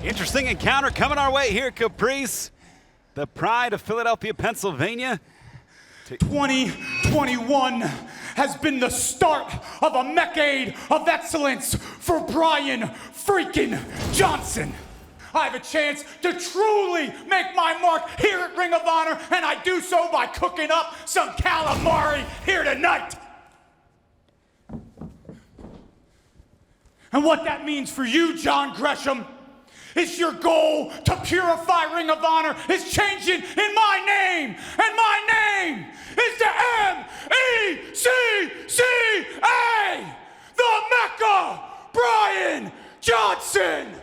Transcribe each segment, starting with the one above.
Interesting encounter coming our way here, Caprice. The pride of Philadelphia, Pennsylvania. 2021 has been the start of a decade of excellence for Bryan freaking Johnson. I have a chance to truly make my mark here at Ring of Honor, and I do so by cooking up some calamari here tonight. And what that means for you, John Gresham, is your goal to purify Ring of Honor is changing in my name, and my name is the M-E-C-C-A, the Mecca, Bryan Johnson.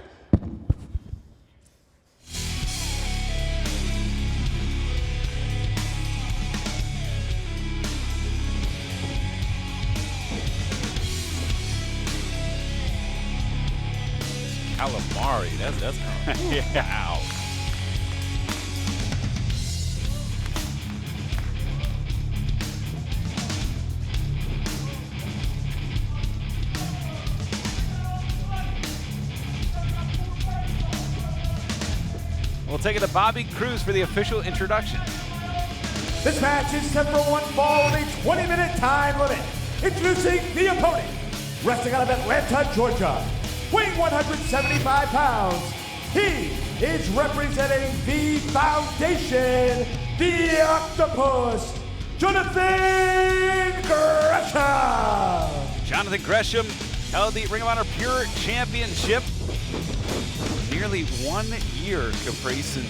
Calamari, that's kind of Yeah. Wow. We'll take it to Bobby Cruz for the official introduction. This match is set for one fall with a 20-minute time limit. Introducing the opponent, wrestling out of Atlanta, Georgia, weighing 175 pounds. He is representing the Foundation, the Octopus, Jonathan Gresham. Jonathan Gresham held the Ring of Honor Pure Championship nearly 1 year, Caprice. And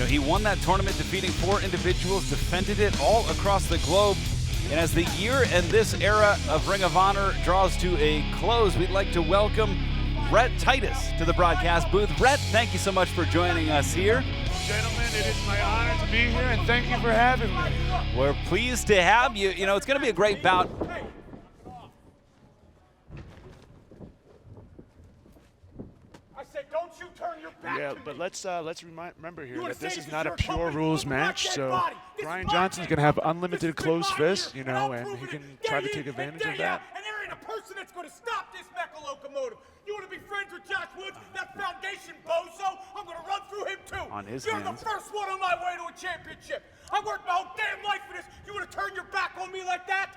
he won that tournament, defeating 4 individuals, defended it all across the globe. And as the year and this era of Ring of Honor draws to a close, we'd like to welcome Rhett Titus to the broadcast booth. Rhett, thank you so much for joining us here. Gentlemen, it is my honor to be here, and thank you for having me. We're pleased to have you. It's going to be a great bout. I said, don't you turn your back Yeah, to but me. let's remember here You wanna that this say is this not a your pure company? rules This is my match, dead so body. This is Bryan my Johnson's dead gonna have body. unlimited This is closed my fists, year, and I'm he proving can it try to day take in advantage and of day that. out, and there ain't a person that's going to stop this mecha locomotive. You want to be friends with Josh Woods, that Foundation bozo? I'm going to run through him too. On his You're hands. the first one on my way to a championship. I worked my whole damn life for this. You want to turn your back on me like that?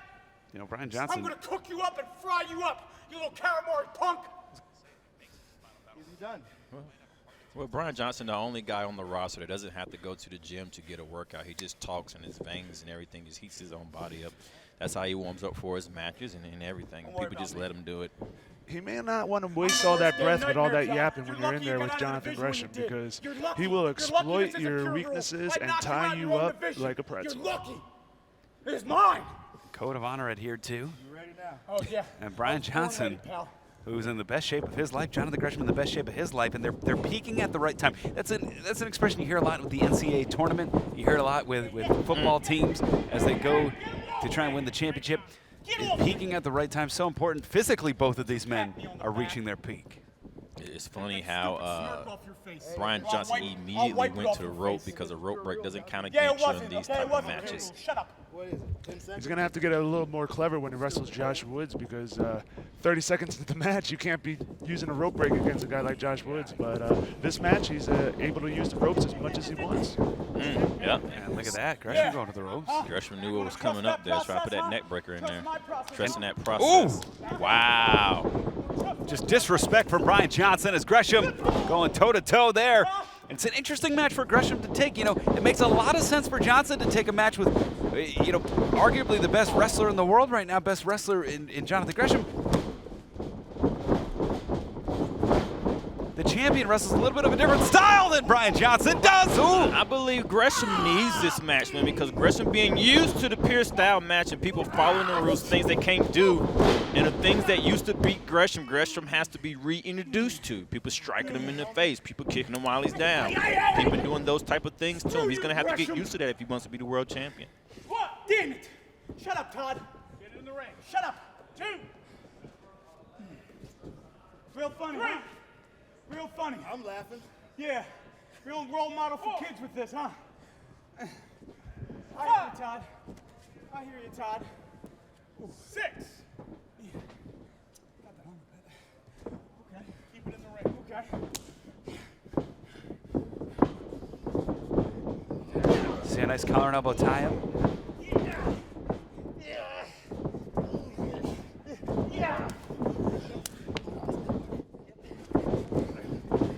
Bryan I'm Johnson. going to cook you up and fry you up, you little calamari punk. Easy done. Well, Bryan Johnson, the only guy on the roster that doesn't have to go to the gym to get a workout. He just talks, and his veins and everything just heats his own body up. That's how he warms up for his matches and everything. People just let him do it. He may not want to waste all that breath with all that yapping when you're in there with Jonathan Gresham, because he will exploit your weaknesses and tie you up like a pretzel. You're lucky. It's mine. Code of Honor adhered to. You ready now? Oh, yeah. And Bryan Johnson, who's in the best shape of his life, Jonathan Gresham in the best shape of his life, and they're peaking at the right time. That's an expression you hear a lot with the NCAA tournament. You hear it a lot with football teams as they go to try and win the championship. Peaking at the right time, so important. Physically, both of these men are reaching their peak. It's funny how Bryan Johnson immediately went to the rope because a rope break doesn't count against you in these type of matches. Shut up. He's going to have to get a little more clever when he wrestles Josh Woods, because 30 seconds into the match, you can't be using a rope break against a guy like Josh Woods. But this match, he's able to use the ropes as much as he wants. Yeah. And look at that, Gresham going to the ropes. Gresham knew what was coming up there, so I put that neck breaker in there. Trusting that process. Wow. Just disrespect for Bryan Johnson as Gresham going toe-to-toe there. It's an interesting match for Gresham to take. It makes a lot of sense for Johnson to take a match with, arguably the best wrestler in the world right now, best wrestler in Jonathan Gresham. The champion wrestles a little bit of a different style than Bryan Johnson does. Ooh. I believe Gresham needs this match, man, because Gresham being used to the pure style match and people following the rules, things they can't do, and the things that used to beat Gresham has to be reintroduced to. People striking him in the face, people kicking him while he's down, people doing those type of things to him. He's going to have to get used to that if he wants to be the world champion. What? Damn it. Shut up, Todd. Get in the ring. Shut up. 2. Real funny, huh? Real funny. I'm laughing. Yeah. Real role model for kids with this, huh? I hear you, Todd. I hear you, Todd. 6. Yeah. Got that on the bed. Okay. Keep it in the ring. Okay. See a nice collar and elbow tie-up.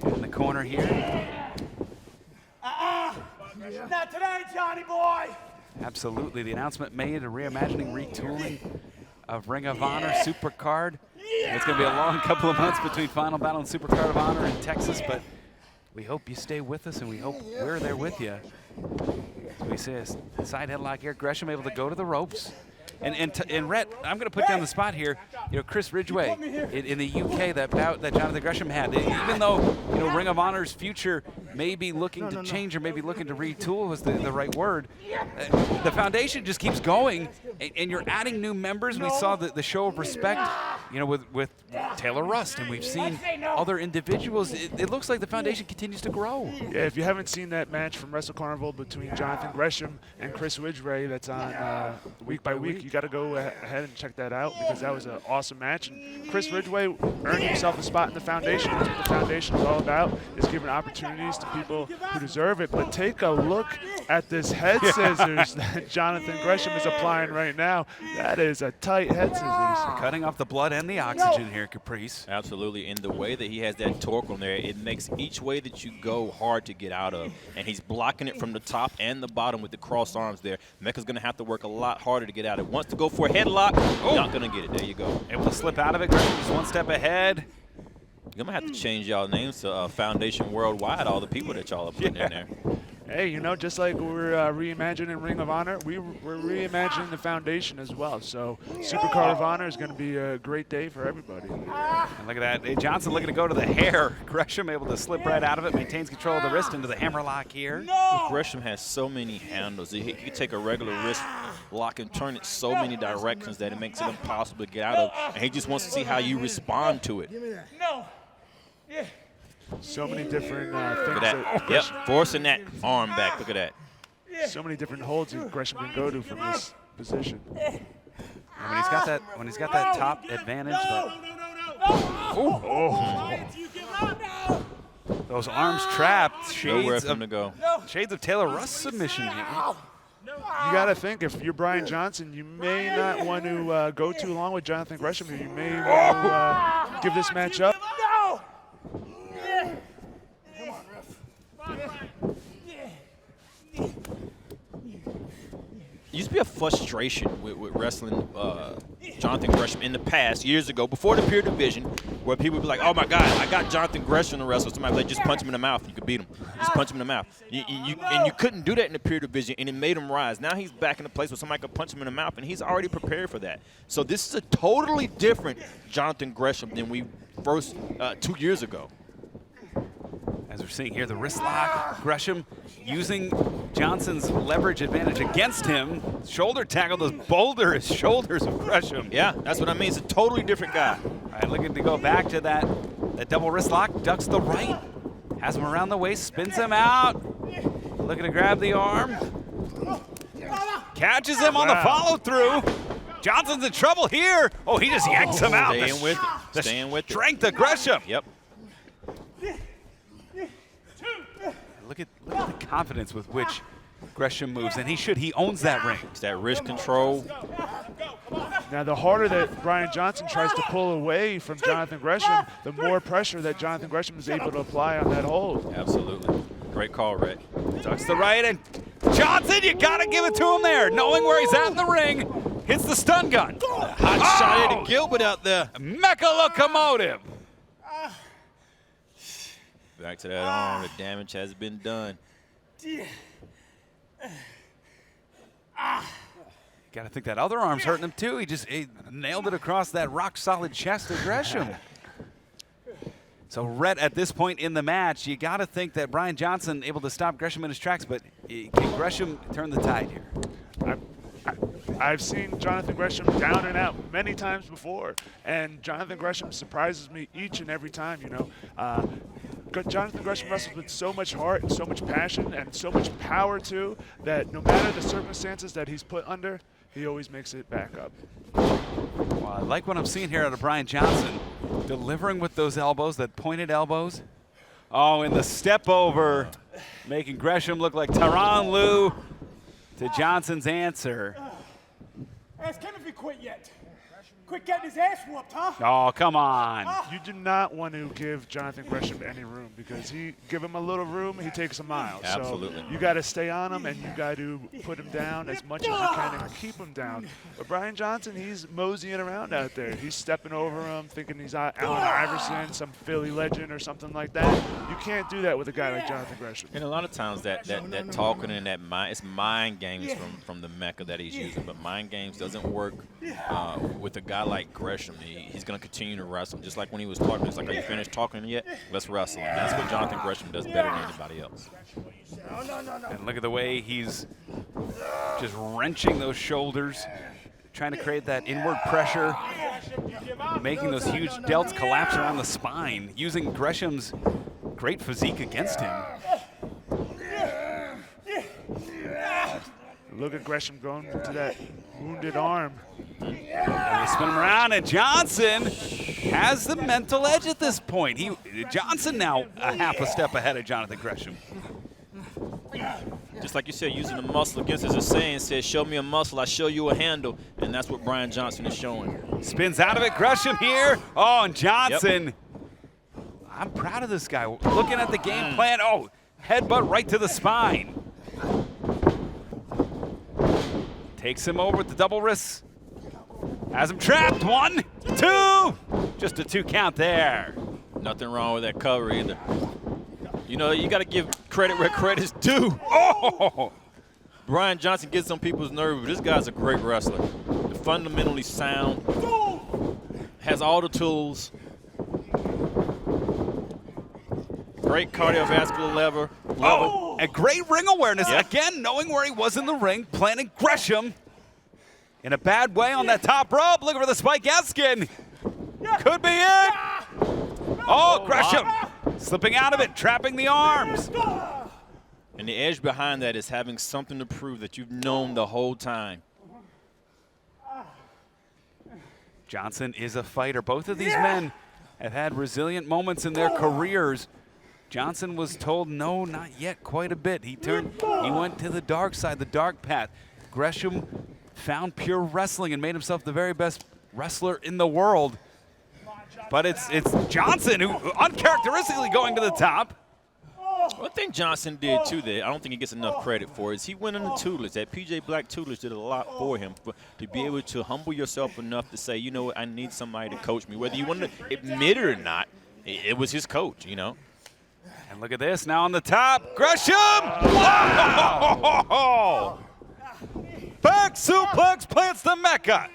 In the corner here. Not today, Johnny boy. Absolutely. The announcement made, a reimagining, retooling of Ring of Honor Supercard. It's going to be a long couple of months between Final Battle and Supercard of Honor in Texas, but we hope you stay with us, and we hope we're there with you. As we see a side headlock here. Gresham able to go to the ropes. And Rhett, I'm going to put down the spot here. You know, Chris Ridgway in the UK, that bout that Jonathan Gresham had. Even though, you know, Ring of Honor's future may be looking to change or maybe looking to retool was the right word. The foundation just keeps going, and you're adding new members. We saw the show of respect, you know, with Taylor Rust, and we've seen other individuals. It looks like the foundation continues to grow. Yeah, if you haven't seen that match from Wrestle Carnival between Jonathan Gresham and Chris Ridgway that's on week by week, you got to go ahead and check that out because that was an awesome match. And Chris Ridgway earned himself a spot in the foundation. That's what the foundation is all about, is giving opportunities to people who deserve it. But take a look at this head scissors that Jonathan Gresham is applying right now. That is a tight head scissors. Cutting off the blood and the oxygen here, Caprice. Absolutely, and the way that he has that torque on there, it makes each way that you go hard to get out of. And he's blocking it from the top and the bottom with the cross arms there. Mecca's going to have to work a lot harder to get out of it. Wants to go for a headlock, not going to get it. There you go. Able to slip out of it. Gresham just one step ahead. You're going to have to change y'all names to Foundation Worldwide, all the people that y'all are putting in there. Hey, you know, just like we're reimagining Ring of Honor, we're reimagining the foundation as well. So Supercard of Honor is going to be a great day for everybody. And look at that. Hey, Johnson looking to go to the hair. Gresham able to slip right out of it, maintains control of the wrist into the hammerlock here. Gresham has so many handles. He can take a regular wrist lock and turn it so many directions that it makes it impossible to get out of. And he just wants to see how you respond to it. No. Yeah. So many different things. Look at that. Yep, forcing that arm back. Look at that. So many different holds that Gresham can go to from this position. And when he's got that top advantage, those arms trapped, Nowhere shades for him to go. Shades of Taylor Rust submission here. You got to think, if you're Bryan Johnson, you may not want to go too long with Jonathan Gresham. You may want to give this match up. Used to be a frustration with wrestling Jonathan Gresham in the past, years ago, before the Pure Division, where people would be like, oh my God, I got Jonathan Gresham to wrestle. Somebody would like, just punch him in the mouth, you could beat him. Just punch him in the mouth. And you couldn't do that in the Pure Division, and it made him rise. Now he's back in a place where somebody could punch him in the mouth, and he's already prepared for that. So this is a totally different Jonathan Gresham than we first 2 years ago. As we're seeing here, the wrist lock. Gresham using Johnson's leverage advantage against him. Shoulder tackle, those boulderous shoulders of Gresham. Yeah, that's what I mean. It's a totally different guy. All right, looking to go back to that double wrist lock. Ducks the right. Has him around the waist, spins him out. Looking to grab the arm. Catches him on the follow through. Johnson's in trouble here. Oh, he just yanks him out. Staying with it. Staying with it. Strength of Gresham. Yep. Look at the confidence with which Gresham moves, and he owns that ring. It's that wrist control. Now, the harder that Bryan Johnson tries to pull away from Jonathan Gresham, the more pressure that Jonathan Gresham is able to apply on that hold. Absolutely. Great call, Rhett. Ducks the right, and Johnson, you gotta give it to him there. Knowing where he's at in the ring, hits the stun gun. Hot shot into Gilbert out there. Mecha locomotive. Back to that arm. The damage has been done. Got to think that other arm's hurting him too. He nailed it across that rock-solid chest of Gresham. So, Rhett, at this point in the match, you got to think that Bryan Johnson able to stop Gresham in his tracks, but can Gresham turn the tide here? I've seen Jonathan Gresham down and out many times before, and Jonathan Gresham surprises me each and every time, you know. Jonathan Gresham wrestles with so much heart and so much passion and so much power, too, that no matter the circumstances that he's put under, he always makes it back up. Well, I like what I'm seeing here out of Bryan Johnson, delivering with those elbows, that pointed elbows. Oh, and the step over, making Gresham look like Tyronn Lue to Johnson's answer. Ask him if he quit yet. Quit getting his ass whooped, huh? Oh, come on. You do not want to give Jonathan Gresham any room because give him a little room, he takes a mile. Absolutely. So you got to stay on him and you got to put him down as much as you can and keep him down. But Bryan Johnson, he's moseying around out there. He's stepping over him, thinking he's Allen Iverson, some Philly legend or something like that. You can't do that with a guy like Jonathan Gresham. And a lot of times that talking and that mind, it's mind games from the Mecca that he's using, but mind games doesn't work with a guy like Gresham. He's going to continue to wrestle. Just like when he was talking, it's like, are you finished talking yet? Let's wrestle. And that's what Jonathan Gresham does better than anybody else. And look at the way he's just wrenching those shoulders, trying to create that inward pressure, making those huge delts collapse around the spine, using Gresham's great physique against him. Look at Gresham going to that wounded arm. And they spin him around, and Johnson has the mental edge at this point. Johnson now a half a step ahead of Jonathan Gresham. Just like you said, using the muscle against, as a saying says, show me a muscle, I show you a handle, and that's what Bryan Johnson is showing. Spins out of it, Gresham here. Oh, and Johnson. Yep. I'm proud of this guy. Looking at the game plan. Oh, headbutt right to the spine. Takes him over with the double wrists. Has him trapped. 1, 2. Just a 2 count there. Nothing wrong with that cover either. You know, you got to give credit where credit's due. Oh! Bryan Johnson gets on people's nerves, but this guy's a great wrestler. Fundamentally sound. Has all the tools. Great cardiovascular lever. Oh, and great ring awareness. Again, knowing where he was in the ring, planting Gresham in a bad way on that top rope. Looking for the spike Eskin. Could be it. Oh, Gresham slipping out of it, trapping the arms. And the edge behind that is having something to prove that you've known the whole time. Johnson is a fighter. Both of these men have had resilient moments in their careers. Johnson was told no, not yet, quite a bit. He went to the dark side, the dark path. Gresham found pure wrestling and made himself the very best wrestler in the world. But it's Johnson who uncharacteristically going to the top. One thing Johnson did too that I don't think he gets enough credit for is he went in the tutelage. That PJ Black tutelage did a lot for him, to be able to humble yourself enough to say, you know what, I need somebody to coach me. Whether you want to admit it or not, it was his coach, you know. And look at this, now on the top, Gresham! Wow. Back suplex plants the Mecca.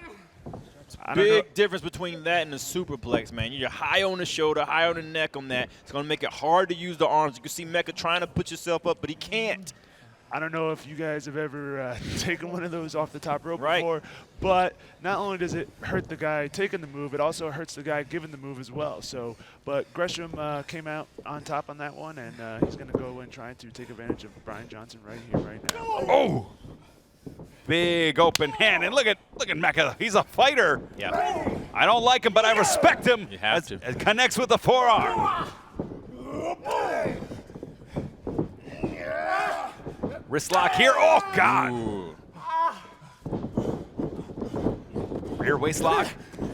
Big difference between that and the superplex, man. You're high on the shoulder, high on the neck on that. It's going to make it hard to use the arms. You can see Mecca trying to put yourself up, but he can't. I don't know if you guys have ever taken one of those off the top rope before, but not only does it hurt the guy taking the move, it also hurts the guy giving the move as well. So, but Gresham came out on top on that one, and he's going to go in trying to take advantage of Bryan Johnson right here, right now. Oh! Big open hand, and look at Mecca. He's a fighter. Yeah. I don't like him, but I respect him. You have to. It connects with the forearm. Wrist lock here. Oh, God. Ooh. Rear waist lock.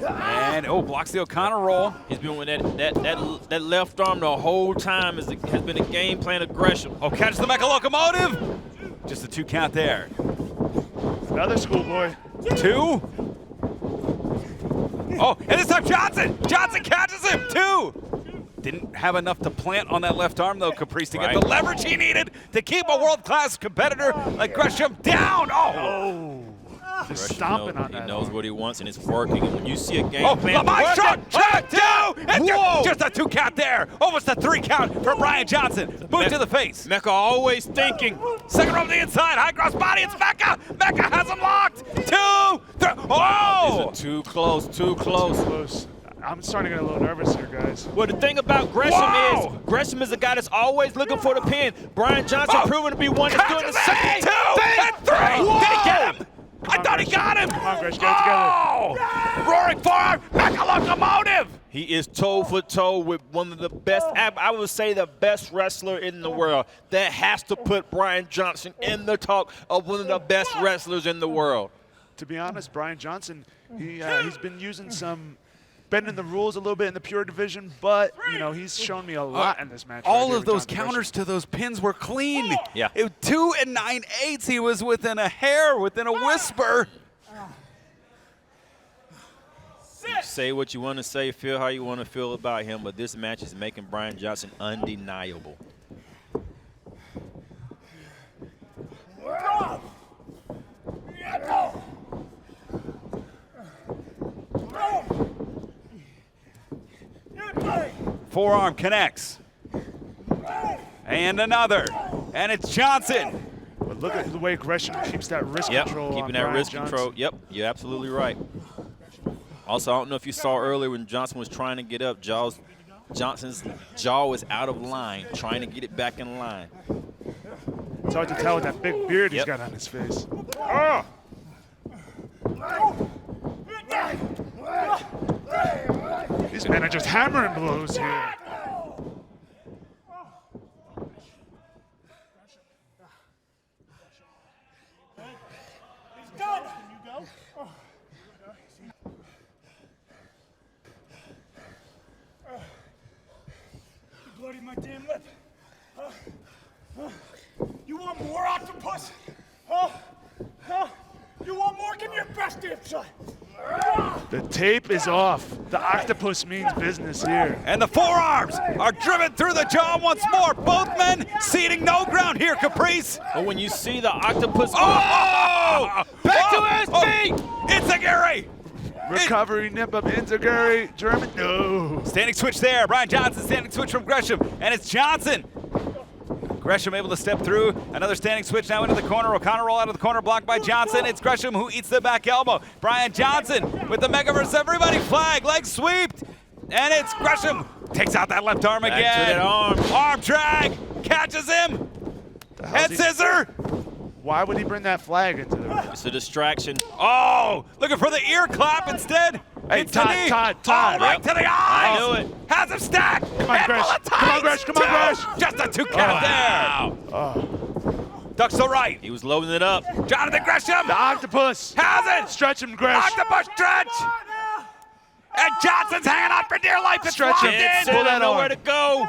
And, blocks the O'Connor roll. He's been with that left arm the whole time. Has been a game plan of Gresham. Oh, catches the Mecca locomotive. Just a 2 count there. Another schoolboy. 2. Oh, and this time Johnson catches him. 2. Didn't have enough to plant on that left arm, though, Caprice, to get the leverage he needed to keep a world-class competitor like Gresham down. Oh. Just stomping on that. He knows what he wants, and it's working. And when you see a game plan, track 2, and just a 2 count there. Almost a 3 count for Bryan Johnson. Boot to the face. Mecca always thinking. Second row to the inside, high cross body. It's Mecca. Mecca has him locked. 2, 3. Oh! These are too close. Close. I'm starting to get a little nervous here, guys. Well, the thing about Gresham is a guy that's always looking for the pin. Bryan Johnson proven to be one that's doing the same 2 and 3. Did he get him? I thought he got him. Come on, Gresham, get it together. Roaring forearm, Mecca locomotive. He is toe for toe with one of the best, I would say the best wrestler in the world. That has to put Bryan Johnson in the talk of one of the best wrestlers in the world. To be honest, Bryan Johnson, he's been using some bending the rules a little bit in the pure division, but you know, he's shown me a lot in this match. All of those counters to those pins were clean. Yeah. 2 9/8. He was within a hair, within a whisper. Say what you want to say, feel how you want to feel about him, but this match is making Bryan Johnson undeniable. Forearm connects. And another. And it's Johnson. But look at the way Gresham keeps that wrist control. Keeping on that Bryan wrist Johnson. control. Yep, you're absolutely right. Also, I don't know if you saw earlier when Johnson was trying to get up, Johnson's jaw was out of line, trying to get it back in line. It's hard to tell with that big beard he's got on his face. Oh! These men are just hammering blows here. Bloody my damn lip. You want more, octopus? You want more? Give me your best damn shot. The tape is off. The octopus means business here. And the forearms are driven through the jaw once more. Both men ceding no ground here, Caprice. But when you see the octopus, Oh! back to his feet! It's a Gary. Recovery, nip up, Enziguri, German, no. Standing switch there. Bryan Johnson standing switch from Gresham. And it's Johnson. Gresham able to step through. Another standing switch now into the corner. O'Connor roll out of the corner, blocked by Johnson. It's Gresham who eats the back elbow. Bryan Johnson with the mega versus everybody flag. Leg sweeped. And it's Gresham. Takes out that left arm Back again. to that arm. Arm drag. Catches him. Head scissor. Why would he bring that flag into the ring? It's a distraction. Oh, looking for the ear clap instead. Hey, It's the knee. Todd. Oh, right to the eyes. I knew it. Has him stacked. Come on, Gresh. Come on, Gresh. Come on, Gresh. Just a 2 count there. Ducks to right. He was loading it up. Jonathan Gresham The octopus. has it. Stretch him, Gresh. Octopus stretch. And Johnson's hanging on for dear life. It's Stretch locked him. in. Pull that nowhere arm. to go.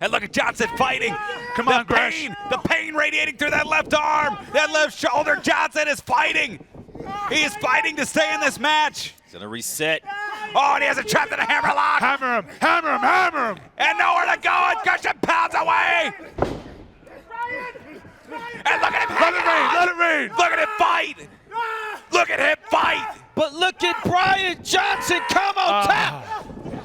And look at Johnson fighting. Come on, Gresh. The pain radiating through that left arm, that left shoulder. Johnson is fighting. He is fighting to stay in this match. He's gonna reset. Oh, and he has it trapped in a hammerlock. Hammer him. Hammer him. Hammer him. And nowhere to go. And Gresham pounds away. And look at him. Let it rain. Let it rain. Look at him fight. Look at him fight. But look at Bryan Johnson come on top.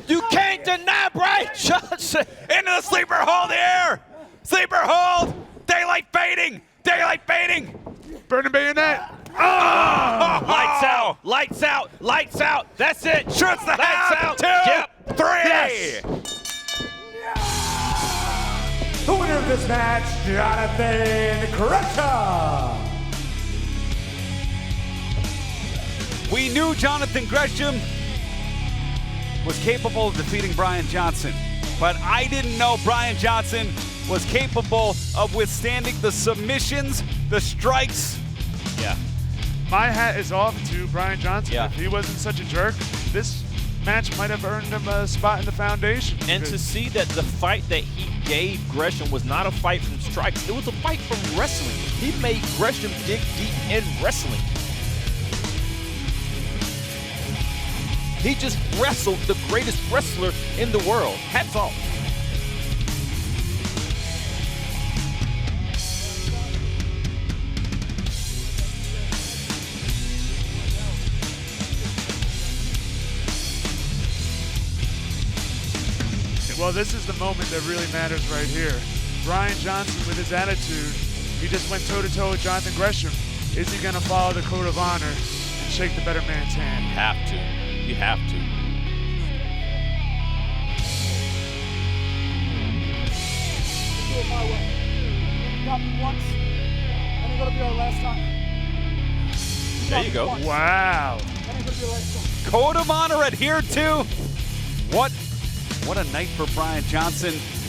You can't deny Bryan Johnson. Into the sleeper hold here. Sleeper hold. Daylight fading. Daylight fading. Burning bayonet. Oh! Lights out. Lights out. Lights out. That's it. Shoots the Lights half. out. 2, Yep. 3. Yes. The winner of this match, Jonathan Gresham. We knew Jonathan Gresham was capable of defeating Bryan Johnson, but I didn't know Bryan Johnson was capable of withstanding the submissions, the strikes. Yeah. My hat is off to Bryan Johnson. Yeah. If he wasn't such a jerk, this match might have earned him a spot in the foundation. And to see that the fight that he gave Gresham was not a fight from strikes, it was a fight from wrestling. He made Gresham dig deep in wrestling. He just wrestled the greatest wrestler in the world. Hats off. Well, this is the moment that really matters right here. Bryan Johnson, with his attitude, he just went toe-to-toe with Jonathan Gresham. Is he going to follow the code of honor and shake the better man's hand? You have to. You have to. Do it my way. Got me once, and it's gonna be our last time. There you go. Wow. And it's gonna be our last time. Code of honor adhered to. What a night for Bryan Johnson.